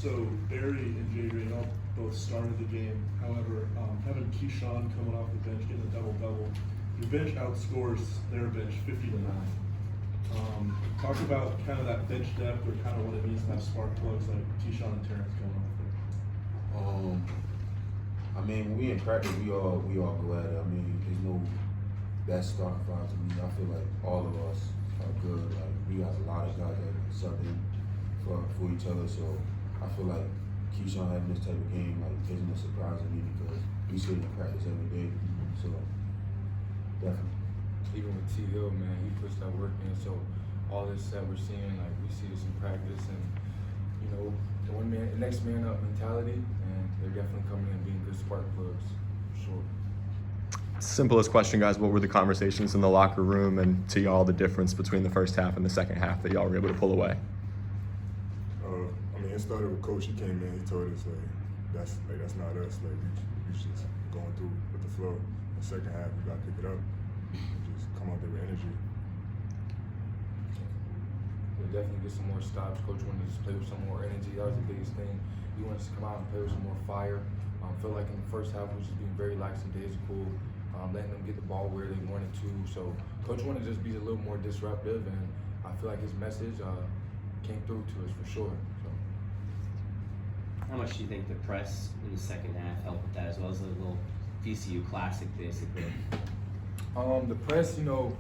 So Barry and Jadrian all both started the game. However, having Keyshawn coming off the bench getting a double-double, your bench outscores their bench 50-9. Talk about kind of that bench depth or kind of what it means to have spark plugs like Keyshawn and Terrence coming off there. I mean, when we in practice, we all glad. I mean, there's no that starting five to me. I feel like all of us are good. Like we got a lot of guys that sub in for each other. So I feel like Keyshawn having this type of game like isn't a surprise to me because we see it in practice every day. So definitely. Even with T. Hill, man, he puts that work in. So all this that we're seeing, like we see this in practice, and you know, the next man up mentality, and they're definitely coming in being good spark plugs, for sure. Simplest question, guys. What were the conversations in the locker room, and to y'all the difference between the first half and the second half that y'all were able to pull away? I mean, it started with Coach. He came in. He told us that's not us. Like we just going through with the flow. The second half, we got to pick it up. Just come out there with energy. We'll definitely get some more stops. Coach wanted to just play with some more energy. That was the biggest thing. He wanted us to come out and play with some more fire. Feel like in the first half we was just being very lackadaisical, letting them get the ball where they wanted to. So Coach wanted to just be a little more disruptive, and I feel like his message came through to us for sure. So. How much do you think the press in the second half helped with that, as well as a little VCU classic, basically? The press, the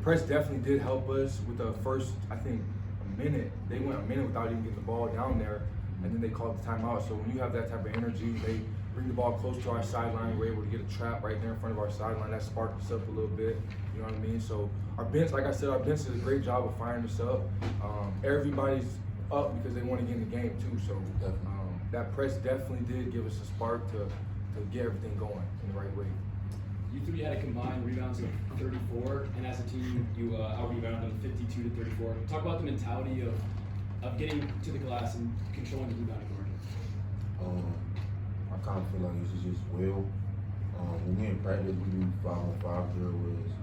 press definitely did help us with the first, I think, a minute. They went a minute without even getting the ball down there, and then they called the timeout. So when you have that type of energy, they bring the ball close to our sideline. We're able to get a trap right there in front of our sideline. That sparked us up a little bit. You know what I mean? So our bench, like I said, our bench did a great job of firing us up. Everybody's up because they want to get in the game too. So that press definitely did give us a spark to get everything going in the right way. You three had a combined rebounds of 34, and as a team, you out-rebounded them 52 to 34. Talk about the mentality of getting to the glass and controlling the rebounding margin. I kind of feel like this is just will. When we in practice, we do 5-on-5 drill, whereas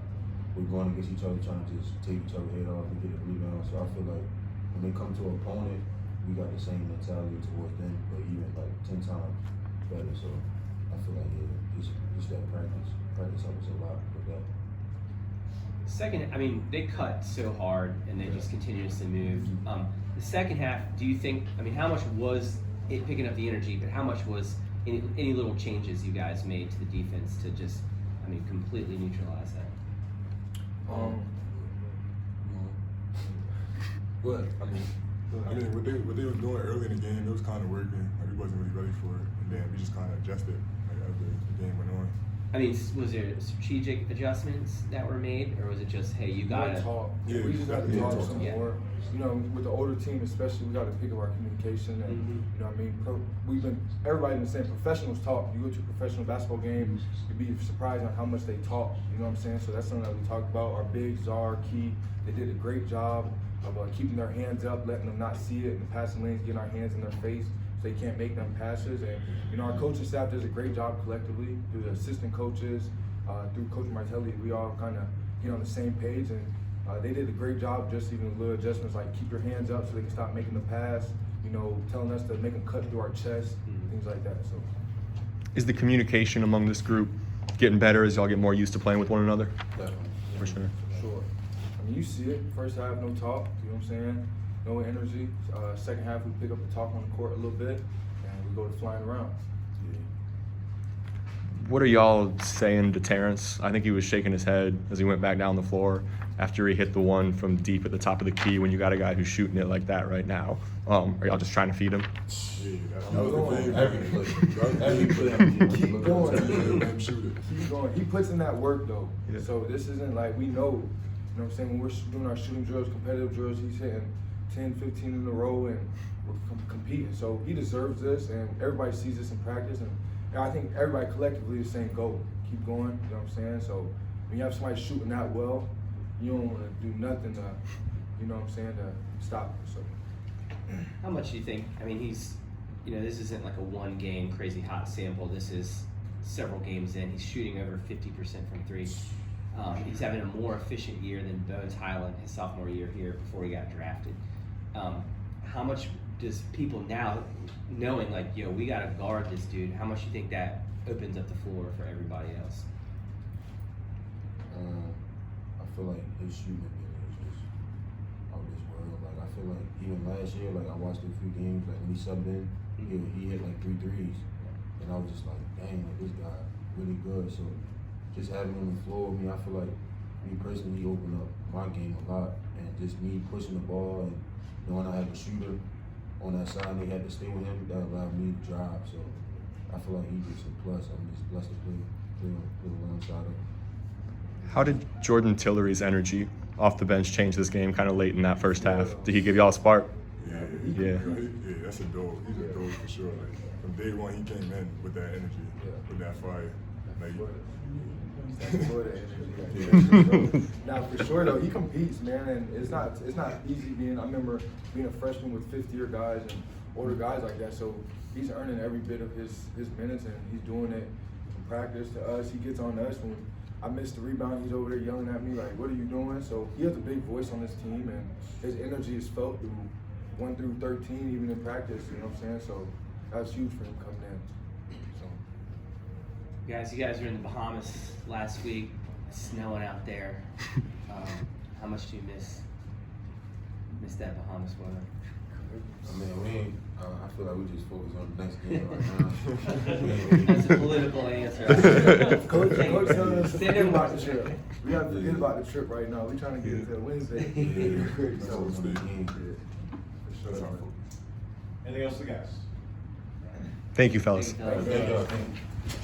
we're going against each other, trying to just take each other's head off and get a rebound. So I feel like when they come to an opponent, we got the same mentality towards them, but even like 10 times better. So I feel like just that practice helps us a lot with that. Second, I mean, they cut so hard and they just continuously moved. The second half, do you think, I mean, how much was it picking up the energy, but how much was any little changes you guys made to the defense to just, I mean, completely neutralize that? But I mean, what they was doing early in the game, it was kind of working. Like we wasn't really ready for it, and then we just kind of adjusted like as the game went on. I mean, was there strategic adjustments that were made, or was it just, hey, you gotta talk? Yeah, we just got to talk some Yeah. more. With the older team especially, we got to pick up our communication, and you know what I mean. Everybody been saying professionals talk. You go to a professional basketball game, you'd be surprised on how much they talk. You know what I'm saying? So that's something that we talked about. Our bigs, Czar, Key, they did a great job of keeping their hands up, letting them not see it, and the passing lanes, getting our hands in their face so they can't make them passes. And our coaching staff does a great job collectively through the assistant coaches, through Coach Martelli. We all kind of get on the same page, and they did a great job, just even little adjustments like keep your hands up so they can stop making the pass, telling us to make them cut through our chest, things like that. So, Is the communication among this group getting better as y'all get more used to playing with one another? Definitely. For sure. sure. I mean, you see it. First half, no talk. You know what I'm saying? No energy. Second half, we pick up the talk on the court a little bit, and we go to flying around. What are y'all saying to Terrence? I think he was shaking his head as he went back down the floor after he hit the one from deep at the top of the key when you got a guy who's shooting it like that right now. Are y'all just trying to feed him? Yeah, that was the thing. Keep going. Keep going. He puts in that work though. Yeah. So this isn't like we know. You know what I'm saying? When we're doing our shooting drills, competitive drills, he's hitting 10, 15 in a row, and we're competing. So he deserves this, and everybody sees this in practice. And I think everybody collectively is saying, go, keep going. You know what I'm saying? So when you have somebody shooting that well, you don't want to do nothing to, you know what I'm saying, to stop it. So. How much do you think, I mean, he's, this isn't like a one game crazy hot sample. This is several games in. He's shooting over 50% from three. He's having a more efficient year than Bones Highland his sophomore year here before he got drafted. How much does people now knowing like, yo, we gotta guard this dude? How much do you think that opens up the floor for everybody else? I feel like his shooting ability is just out this world. Like I feel like even last year, like I watched a few games, like when he subbed in, he hit like 3 threes, and I was just like, dang, like this guy really good. So just having him on the floor with me, I feel like me personally, he opened up my game a lot, and just me pushing the ball and knowing I had a shooter on that side, and they had to stay with him, that allowed me to drive. So I feel like he's just a plus. I'm just blessed to play alongside him. How did Jordan Tillery's energy off the bench change this game kind of late in that first half? Did he give y'all a spark? Yeah, that's a dog. He's a dog for sure. Like, from day one, he came in with that energy, with that fire. Like, Now for sure though, he competes, man, and it's not easy being. I remember being a freshman with 5th-year guys and older guys like that. So he's earning every bit of his minutes, and he's doing it in practice. To us, he gets on us when I missed the rebound. He's over there yelling at me like, "What are you doing?" So he has a big voice on this team, and his energy is felt through 1 through 13, even in practice. You know what I'm saying? So that's huge for him coming in. Guys, you guys were in the Bahamas last week, snowing out there. How much do you miss that Bahamas weather? I mean, we ain't, I feel like we just focus on the next game right now. That's a political answer. Coach telling us to Stay forget there. about the trip. We have to forget about the trip right now. We're trying to get into Wednesday. So it's the game. that's our focus. Anything else for the guys? Thank you, fellas. Thank you, fellas. Thank you.